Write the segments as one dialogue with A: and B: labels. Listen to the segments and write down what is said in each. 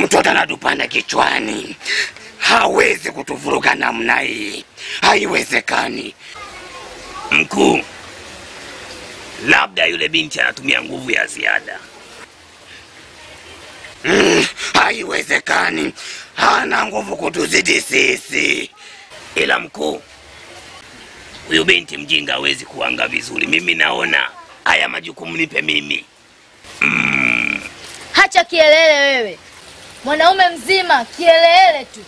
A: Mtoto anatupanda kichwani. Hawezi kutuvuruga namna hii. Haiwezekani.
B: Mkuu, labda yule binti anatumia nguvu ya ziada.
A: Haiwezekani. Hana nguvu kutuzidi sisi.
B: Ila mkuu, huyu binti mjinga hawezi kuanga vizuri. Mimi naona haya majukumu nipe mimi.
C: Hacha kielele wewe. Mwanaume mzima kielele tu.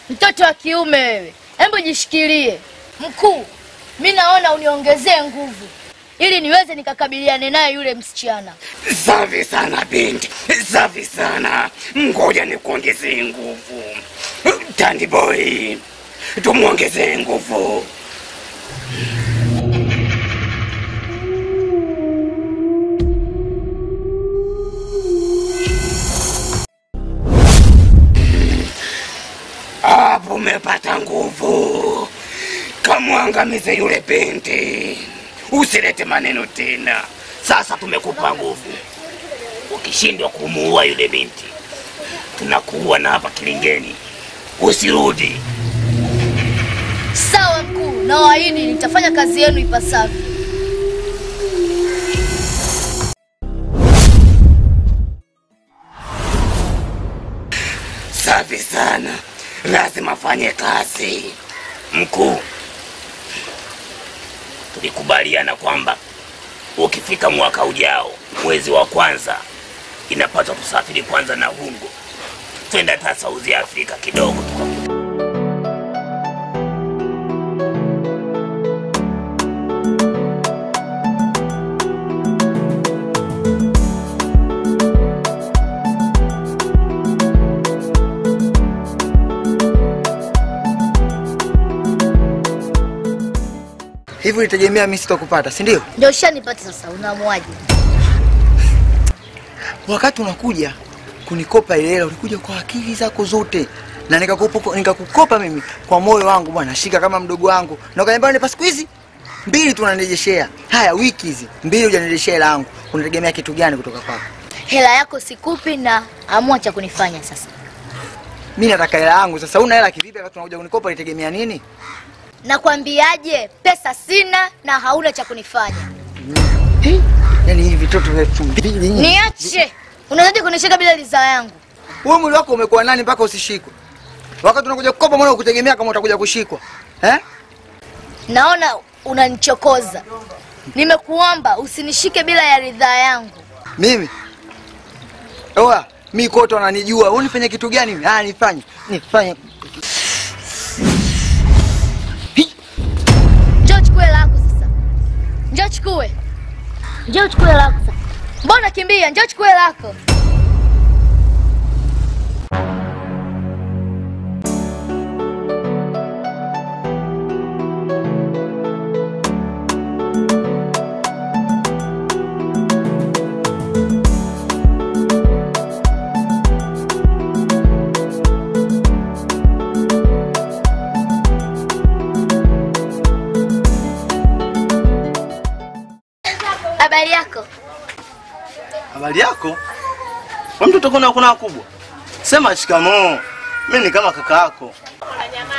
C: Mtoto wa kiume wewe. Hebu jishikilie. Mkuu, mimi naona uniongezee nguvu ili niweze nikakabiliane naye yule msichana.
A: Safi sana binti. Safi sana. Ngoja nikuongezee nguvu. Tandy boy, tumuongezee nguvu. Hapo umepata nguvu. Kamwangamize yule binti. Usilete maneno tena.
B: Sasa tumekupa nguvu. Ukishindwa kumuua yule binti, tunakuua na hapa kilingeni. Usirudi.
C: Sawa mkuu, nawaahidi nitafanya kazi yenu ipasavyo.
A: Safi sana. Lazima afanye kazi.
B: Mkuu, tulikubaliana kwamba ukifika mwaka ujao mwezi wa kwanza inapaswa tusafiri kwanza na Hungo. Twenda hata South Africa kidogo.
D: Hivi ulitegemea mimi sitakupata, si ndio?
C: Ndio shanipata sasa, unaamwaje?
D: Wakati unakuja kunikopa ile hela ulikuja kwa akili zako zote. Na nikakukopa mimi kwa moyo wangu bwana, shika kama mdogo wangu. Na ukaniambia nipa siku hizi 2 tu unanirejeshea. Haya wiki hizi 2 hujanirejeshea hela yangu. Unategemea kitu gani kutoka kwako?
C: Hela yako sikupi na amua cha kunifanya sasa.
D: Mimi nataka hela yangu. Sasa una hela kivipi wakati unakuja kunikopa unitegemea nini?
C: Nakwambiaje, pesa sina na hauna cha kunifanya.
D: Yaani hivi vitoto vya 2000.
C: Niache. Unaanza kunishika bila ridhaa yangu.
D: Wewe mwili wako umekuwa nani mpaka usishikwe? Wakati unakuja kukopa mbona ukutegemea kama utakuja kushikwa?
C: Naona unanichokoza. Nimekuomba usinishike bila ya ridhaa yangu.
D: Mimi? Oa, mimi kote wananijua. Wewe unifanya kitu gani mimi? Nifanye.
C: Njoo chukue lako sasa. Njoo chukue. Njoo chukue lako sasa. Mbona kimbia? Njoo chukue lako. Habari yako?
E: Habari yako? Wewe mtoto kuna kubwa. Sema shikamoo. Mimi ni kama kaka yako.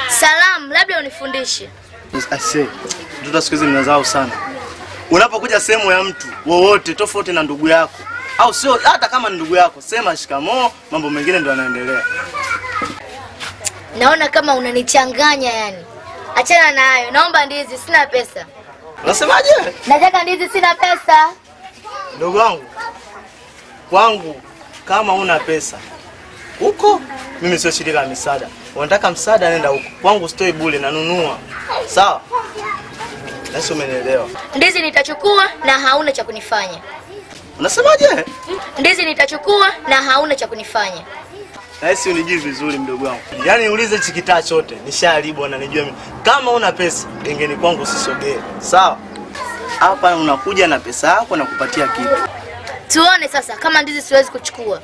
C: Salamu, labda unifundishe.
E: Ase. Mtoto siku hizi mnazao sana. Unapokuja sehemu ya mtu wowote tofauti na ndugu yako au sio, hata kama ni ndugu yako, sema shikamoo, mambo mengine ndio yanaendelea.
C: Naona kama unanichanganya yani. Achana na hayo. Naomba ndizi, sina pesa.
E: Unasemaje?
C: Nataka ndizi, sina pesa.
E: Ndugu wangu, kwangu kama una pesa huko, mimi sio shirika la misaada. Unataka msaada, nenda huko. Kwangu stoi bure, nanunua. Sawa? Nasi umenielewa.
C: Ndizi nitachukua na hauna cha kunifanya.
E: Unasemaje?
C: Ndizi nitachukua na hauna cha kunifanya.
E: Nasi unijui vizuri mdogo wangu. Yaani niulize chikitaa chote, nishaharibu na nijue mimi. Kama una pesa, gengeni kwangu usisogee. Sawa? Hapa unakuja na pesa yako na kupatia kitu.
C: Tuone sasa kama ndizi siwezi kuchukua.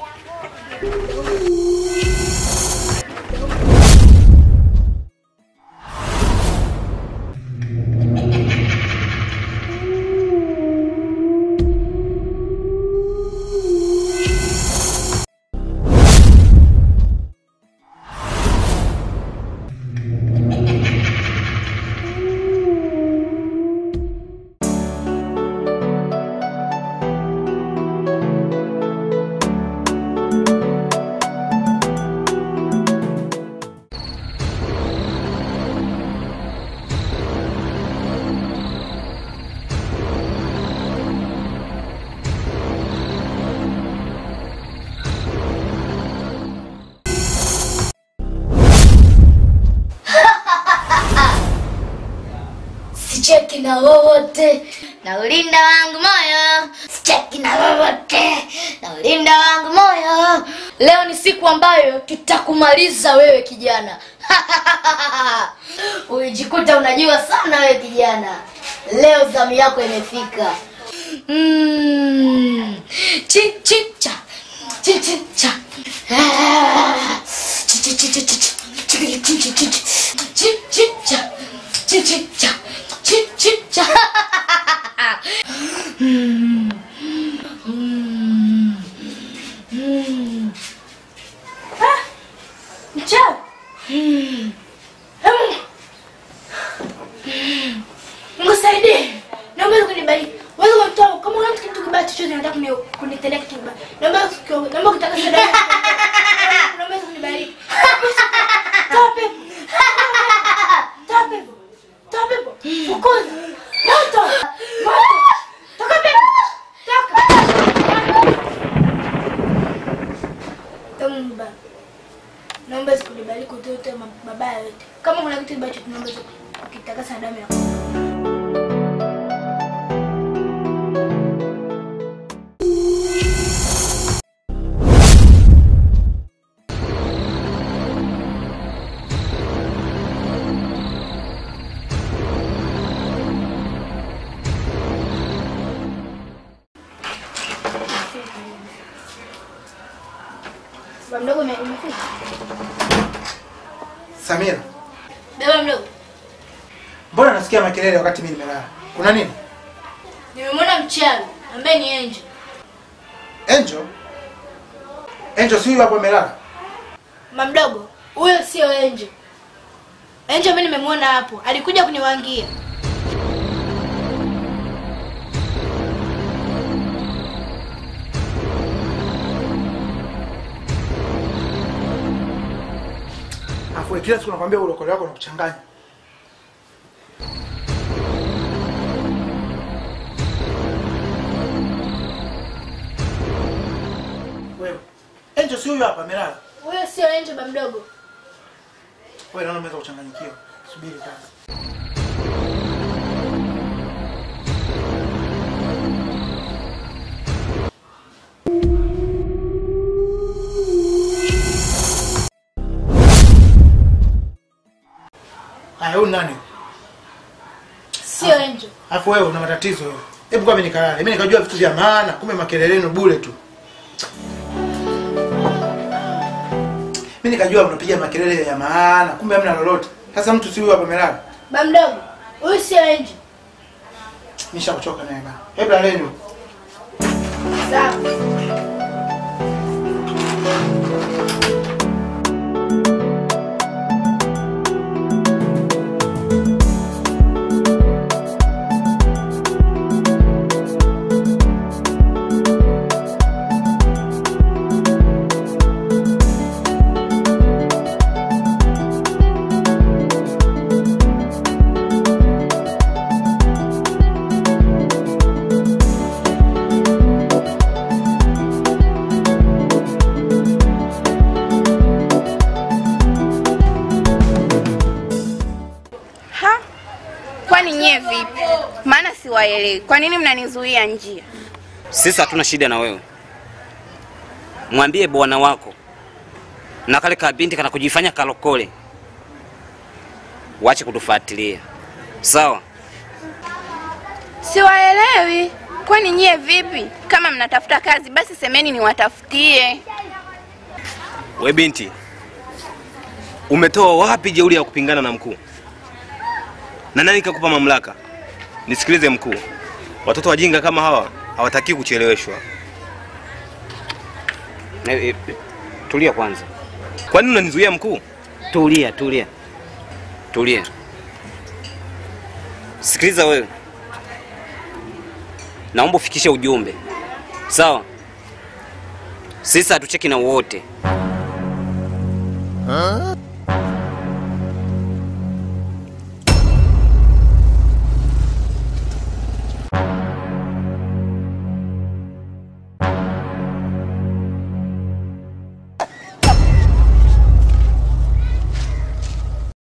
C: sicheki na wowote, na ulinda wangu moyo, sicheki na wowote, na ulinda wangu moyo. Leo ni siku ambayo tutakumaliza wewe kijana. Ulijikuta unajua sana wewe kijana. Leo zamu yako imefika. Chichicha. Chichicha. Chichicha. Chichicha. Chichicha. Chichicha. Mchao. Mungu saidie. Naomba kunibariki. Wewe mtoto kama una kitu kibaya chochote unataka kunitendea kitu kibaya. Naomba kutaka sadaka. Naomba kunibariki. Tope. Tope. Tope. Fukuza. Moto. Moto. Toka pepo. Toka. Tomba. Naomba kunibariki kutoa mabaya yote. Kama kuna kitu kibaya chochote naomba ukitakasa damu yako. Mdogo umefika?
F: Samira.
C: Baba mdogo.
F: Mbona nasikia makelele wakati mimi nimelala? Kuna nini?
C: Nimemwona mchawi ambaye ni Angel.
F: Angel? Angel si hapo amelala?
C: Mama mdogo, huyo sio Angel. Angel mimi nimemwona hapo. Alikuja kuniwangia.
F: Afu kila siku nakwambia ulokole wako unakuchanganya. Wewe, Angel si huyo hapa amelala?
C: Huyo sio Angel baba mdogo.
F: Wewe naona umeweza kuchanganyikiwa. Subiri kwanza. Huyu nani?
C: Sio Angel.
F: Afu wewe una matatizo wewe. Hebu kwa mimi nikalale. Mimi nikajua vitu vya maana, kumbe makelele yenu bure tu. Mimi nikajua mnapiga makelele ya maana, kumbe hamna lolote. Sasa mtu si huyu hapa amelala.
C: Baba mdogo, huyo sio Angel.
F: Nishakuchoka naye bana. Hebu laleni.
C: Sawa.
G: Siwaelewi. Kwa nini mnanizuia njia?
A: Sisi hatuna shida na wewe. Mwambie bwana wako na kale ka binti kana kujifanya kalokole. Waache kutufuatilia. Sawa?
G: Siwaelewi. Kwani nyie vipi? Kama mnatafuta kazi basi semeni niwatafutie.
H: We binti, umetoa wapi jeuri ya kupingana na mkuu? Na nani kakupa mamlaka? Nisikilize mkuu. Watoto wajinga kama hawa hawataki kucheleweshwa.
A: Tulia kwanza.
H: Kwa nini unanizuia mkuu?
A: Tulia. Sikiliza wewe. Naomba ufikishe ujumbe. Sawa? Sisi hatucheki na wote.